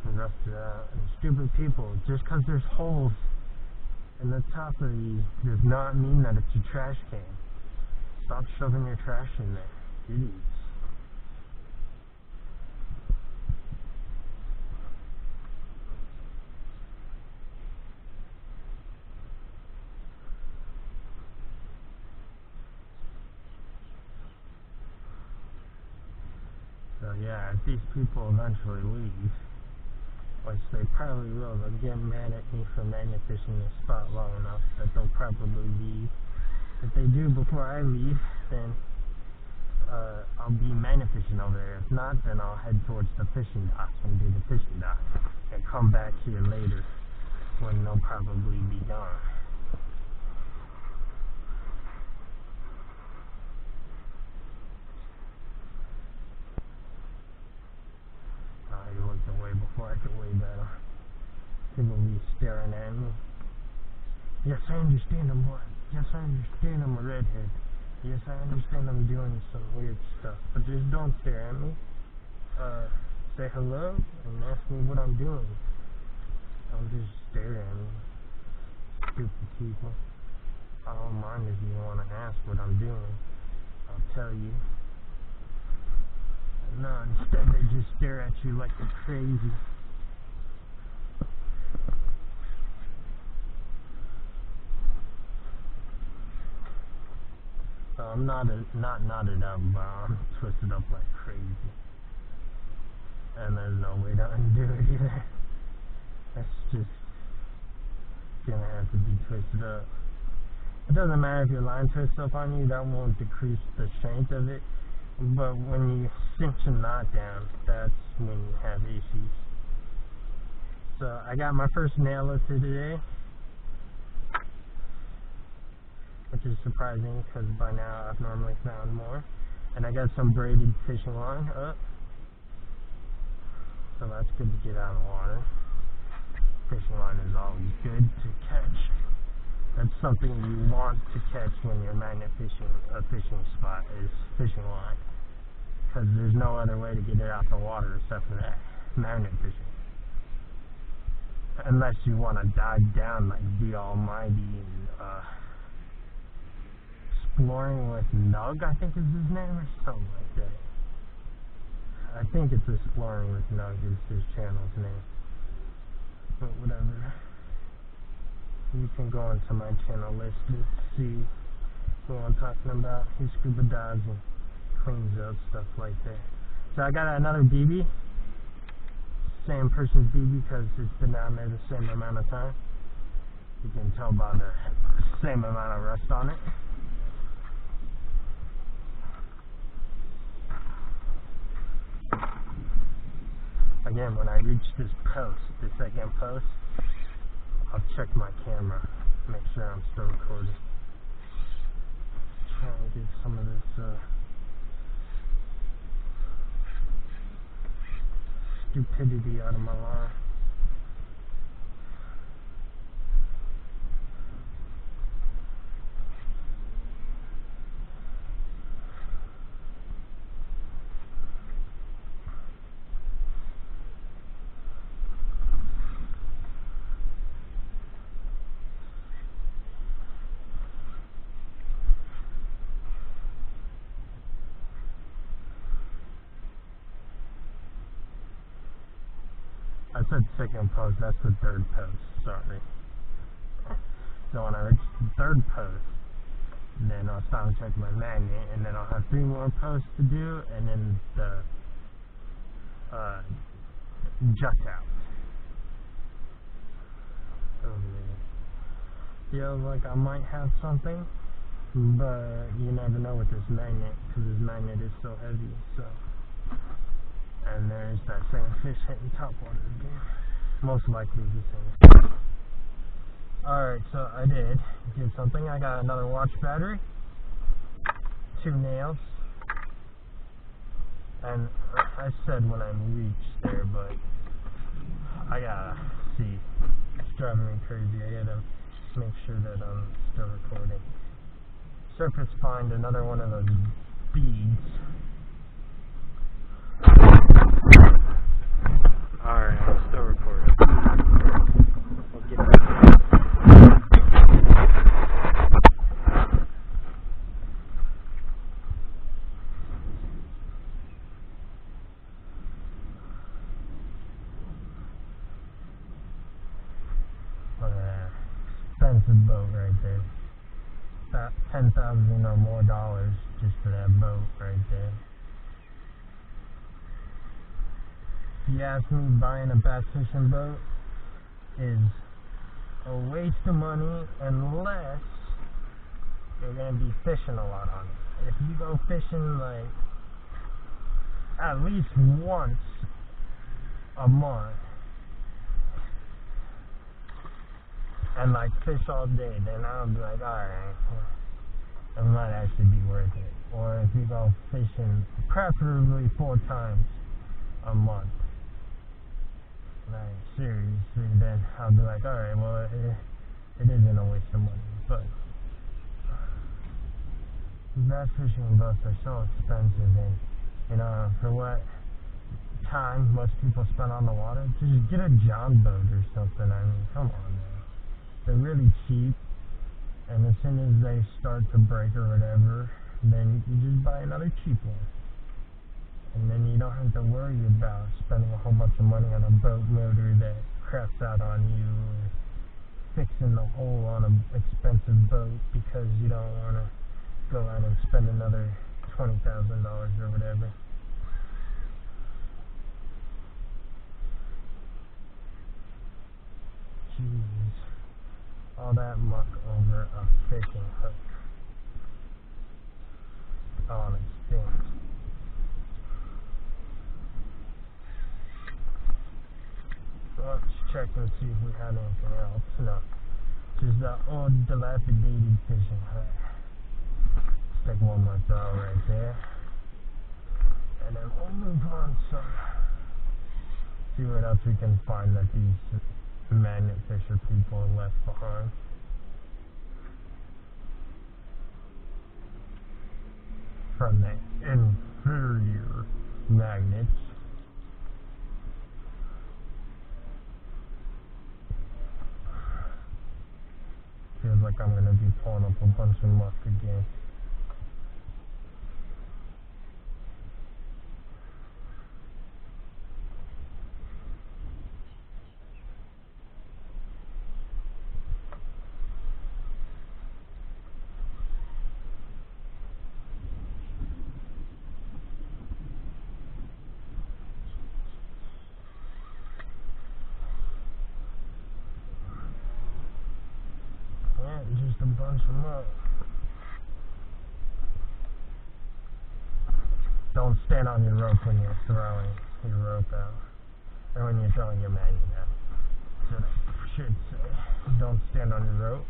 rusted out. And stupid people, just because there's holes in the top of these does not mean that it's a trash can. Stop shoving your trash in there, idiots. So yeah, if these people eventually leave, which they probably will, they'll get mad at me for magna-fishing the spot long enough that they'll probably leave. If they do before I leave, then I'll be magna-fishing over there. If not, then I'll head towards the fishing dock and do the fishing dock and come back here later when they'll probably be gone. He looked away before I could wave at him. People be staring at me. Yes, I understand I'm blind. Yes, I understand I'm a redhead. Yes, I understand I'm doing some weird stuff. But just don't stare at me. Say hello and ask me what I'm doing. Don't just stare at me. Stupid people. I don't mind if you want to ask what I'm doing. I'll tell you. No, instead they just stare at you like you're crazy. So I'm not knotted up, but I'm twisted up like crazy. And there's no way to undo it either. That's just gonna have to be twisted up. It doesn't matter if your line twists up on you, that won't decrease the strength of it. But when you cinch a knot down, that's when you have issues. So I got my first nail lifted today, which is surprising because by now I've normally found more. And I got some braided fishing line up, so that's good to get out of the water. Fishing line is always good to catch. That's something you want to catch when you're magnet fishing a fishing spot, is fishing line. Because there's no other way to get it out the water except for that, magnet fishing. Unless you want to dive down like the Almighty and Exploring with Nug, I think is his name, or something like that. I think it's Exploring with Nug is his channel's name. But whatever. You can go into my channel list and see who I'm talking about. He scuba dives and cleans up stuff like that. So I got another BB. Same person's BB because it's been down there the same amount of time. You can tell by the same amount of rust on it. Again, when I reach this post, the second post, I'll check my camera, make sure I'm still recording. Try and get some of this stupidity out of my line. I said second post, that's the third post, sorry. So when I reach the third post, then I'll stop and check my magnet, and then I'll have 3 more posts to do, and then the jut out. Over there. Feels like I might have something, but you never know with this magnet, because this magnet is so heavy, so. And there's that same fish hitting top water again. Most likely the same. Alright, so I did something. I got another watch battery, 2 nails, and I said when I reached there, but I gotta see. It's driving me crazy. I gotta make sure that I'm still recording. Surface find another one of those beads. expensive boat right there. About $10,000 or more just for that boat right there. If you ask me, buying a bass fishing boat is a waste of money unless you're gonna be fishing a lot on it. If you go fishing like at least once a month and like fish all day, then I'll be like, alright, it might actually be worth it. Or if you go fishing preferably 4 times a month, like seriously, then I'll be like, alright, well it isn't a waste of money. But bass fishing boats are so expensive, and you know, for what time most people spend on the water, just get a John boat or something. I mean, come on, man. They're really cheap, and as soon as they start to break or whatever, then you just buy another cheap one. And then you don't have to worry about spending a whole bunch of money on a boat motor that craps out on you, or fixing the hole on an expensive boat because you don't want to go out and spend another $20,000 or whatever. Jeez. All that muck over a fishing hook. Oh, and it stinks. Let's check and see if we had anything else. No. Just the old dilapidated fishing hook. Let's take one more throw right there. And then we'll move on some. See what else we can find that these magnet fisher people left behind. From the inferior magnets. Feels like I'm going to be pulling up a bunch of muck again. Just a bunch of muck. Don't stand on your rope when you're throwing your rope out, or when you're throwing your magnet out. So I should say, don't stand on your rope.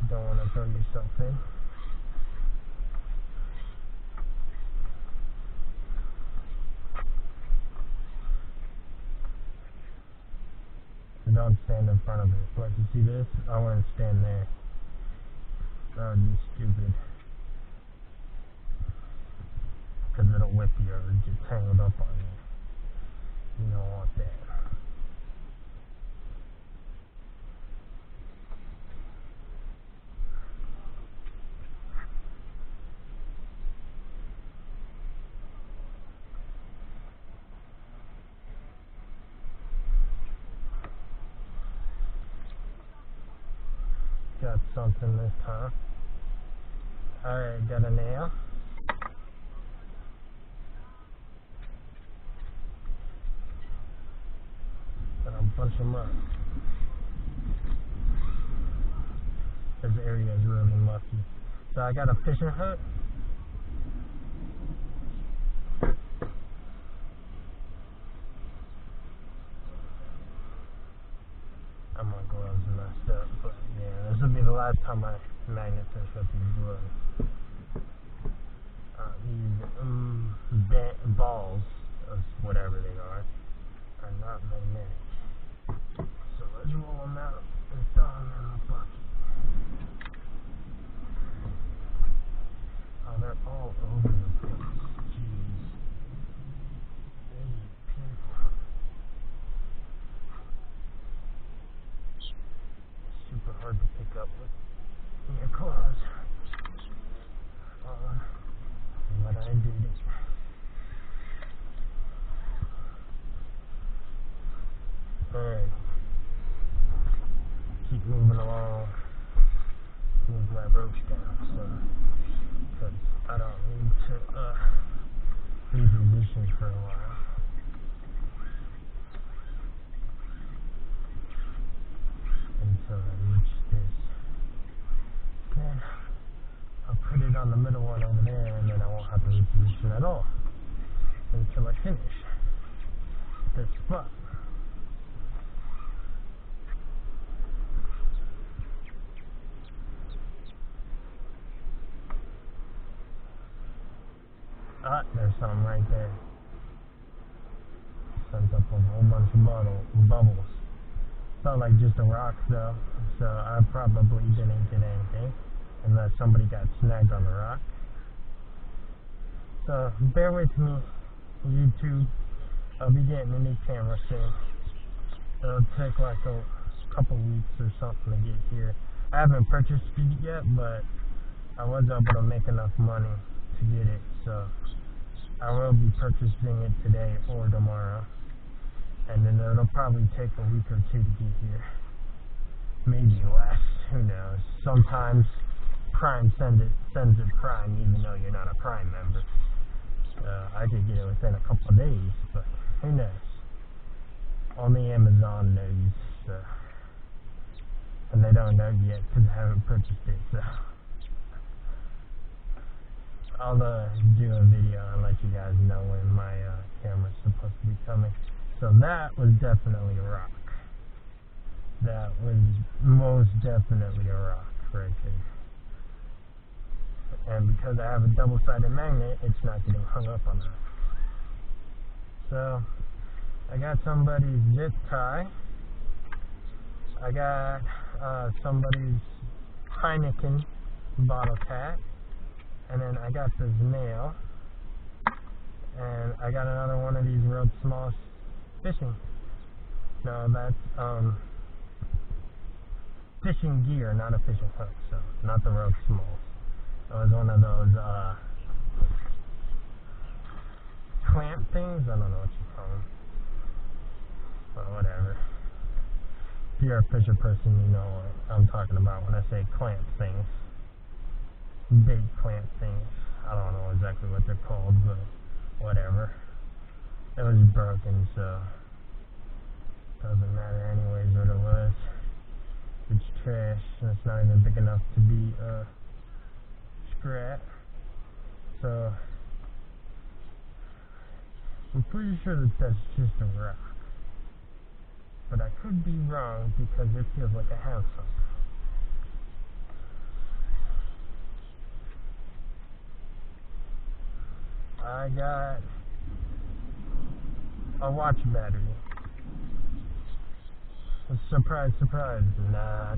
Don't want to throw yourself in. Don't stand in front of it. Like, you see this? I want to stand there. That would be stupid. Because it'll whip you or get tangled up on you. You don't want that. Got something this time. Alright, got a nail. Got a bunch of muck. This area is really mucky. So I got a fishing hook. My gloves messed up, but yeah, this will be the last time I magnet fish with these gloves. These balls, of whatever they are not magnetic. So let's roll them out and throw them in the bucket. Oh, they're all over the place. Jeez. Super hard to pick up with your claws. But I did it. Alright. Keep moving along. that roach down, so, because I don't need to, reposition for a while. Until I reach this. Then, I'll put it on the middle one over there, and then I won't have to reposition at all. Until I finish this spot. Ah, there's something right there. Sends up a whole bunch of bubbles. Felt like just a rock though, so I probably didn't get anything unless somebody got snagged on the rock. So bear with me, YouTube. I'll be getting a new camera soon. It'll take like a couple weeks or something to get here. I haven't purchased it yet, but I was able to make enough money to get it, so I will be purchasing it today or tomorrow. And then it'll probably take a week or two to get here. Maybe less, who knows. Sometimes Prime sends it Prime even though you're not a Prime member. I could get it within a couple of days, but who knows. Only Amazon knows, so. And they don't know yet because I haven't purchased it, so. I'll do a video and let you guys know when my camera's supposed to be coming. So that was definitely a rock. That was most definitely a rock right there. And because I have a double-sided magnet, it's not getting hung up on that. So I got somebody's zip tie. I got somebody's Heineken bottle cap. And then I got this nail. And I got another one of these World's Smallest Fishing. No, that's fishing gear, not a fishing hook, so not the World's Smallest. It was one of those clamp things. I don't know what you call them. But whatever. If you're a fisher person, you know what I'm talking about when I say clamp things. Bait clamp things. I don't know exactly what they're called, but whatever. It was broken, so doesn't matter anyways what it was. It's trash, and it's not even big enough to be scrap. So I'm pretty sure that that's just a rock, but I could be wrong because it feels like I have something. I got a watch battery. Surprise, surprise, not.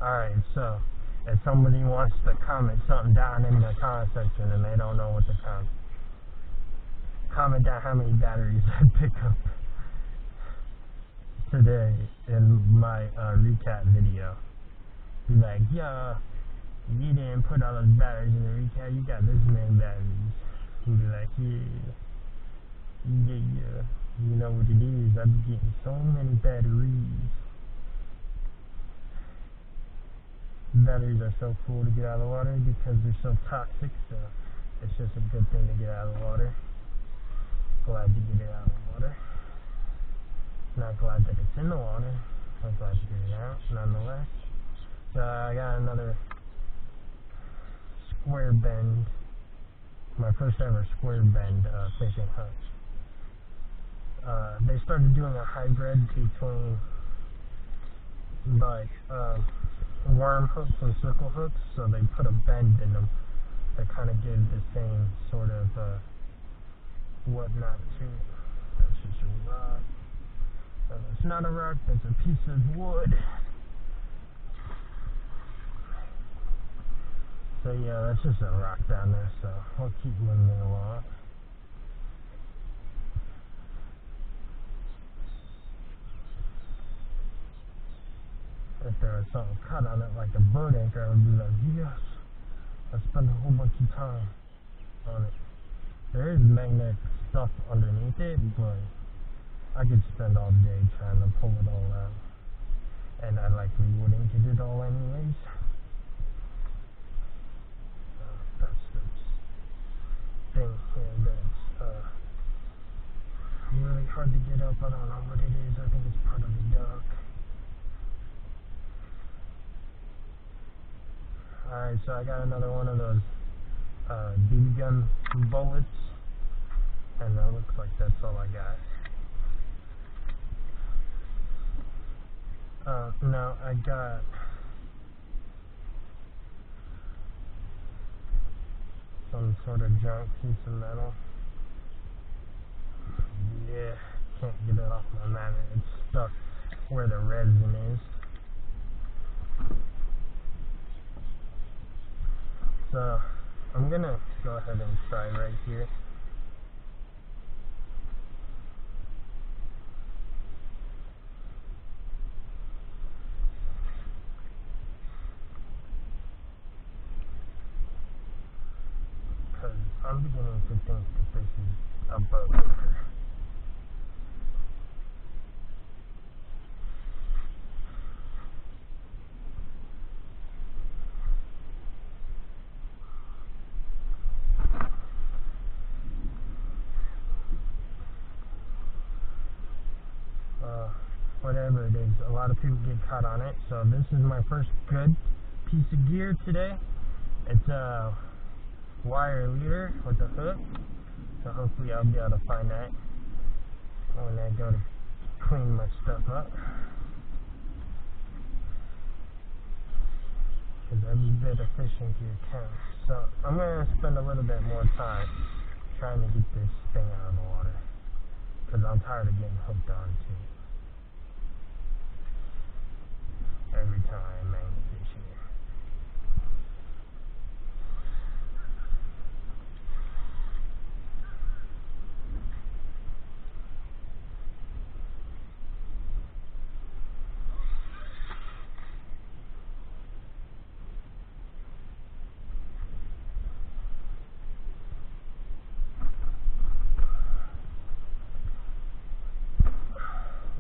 Alright, so if somebody wants to comment something down in the comment section and they don't know what to comment down how many batteries I pick up today in my recap video. Be like, yeah, you didn't put all those batteries in the recap, you got this many batteries. And be like, yeah, you know what it is, I've been getting so many batteries. Batteries are so cool to get out of the water because they're so toxic, so it's just a good thing to get out of the water. Glad to get it out of the water. Not glad that it's in the water. I'm glad to get it out, nonetheless. So I got another square bend, my first ever square bend fishing hook. They started doing a hybrid between like worm hooks and circle hooks, so they put a bend in them that kind of give the same sort of whatnot to it. That's just a rock. It's not a rock, that's a piece of wood. So yeah, that's just a rock down there, so I'll keep moving along. If there was something cut on it like a boat anchor, I would be like, yes, I spent a whole bunch of time on it. There is magnetic stuff underneath it, but I could spend all day trying to pull it all out, and I likely wouldn't get it all anyways. That's thing here that's really hard to get up. I don't know what it is. I think it's part of the duck. Alright, so I got another one of those BB gun bullets, and that looks like that's all I got. No, I got some sort of junk piece of metal. Yeah, can't get it off my magnet. It's stuck where the resin is. So I'm gonna go ahead and try right here. Because I'm beginning to think that this is a boat anchor. Whatever it is, a lot of people get caught on it, so this is my first good piece of gear today. It's a wire leader with a hook, so hopefully I'll be able to find that when I go to clean my stuff up, because every bit of fishing gear counts. So I'm going to spend a little bit more time trying to get this thing out of the water, because I'm tired of getting hooked on to it every time I mangle fish here.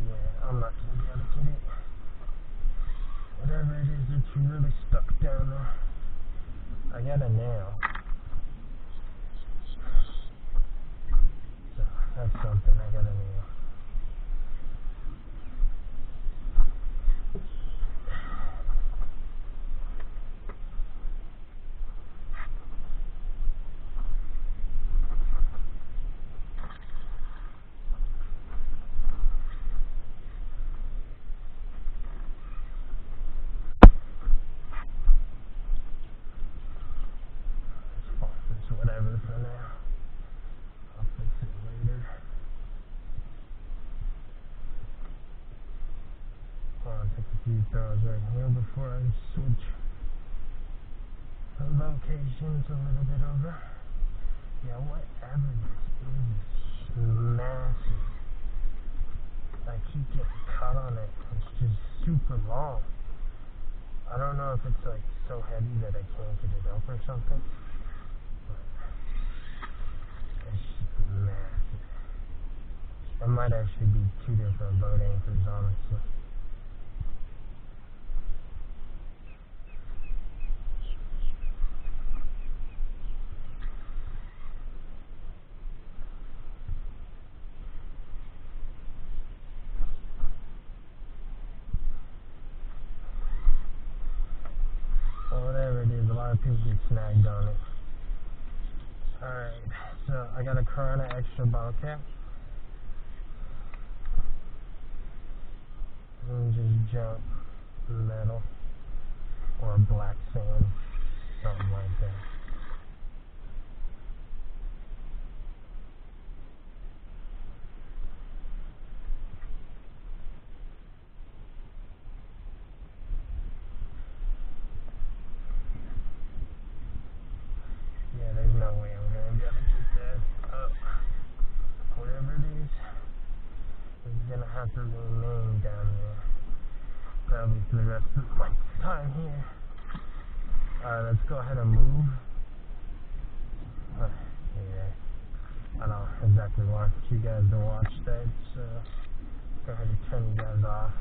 Yeah, I'm not going to be able to get it. Whatever it is, it's really stuck down there. I got a nail. So that's something. I got a nail. Whatever for now. I'll fix it later. I'll take a few throws right here before I switch the locations a little bit over. Yeah, whatever this is massive. I keep getting caught on it. It's just super long. I don't know if it's like so heavy that I can't get it up or something. It's massive. It might actually be two different boat anchors, honestly. Well, whatever it is, a lot of people get snagged on it. Alright, so I got a Corona Extra bottle cap. And just junk metal or black sand, something like that. Yeah, there's no way I'm gonna be able to keep that up. Whatever it is, it's gonna have to remain down there. Probably for the rest of my time here. Alright, let's go ahead and move. Yeah. I don't exactly want you guys to watch that, so go ahead and turn you guys off.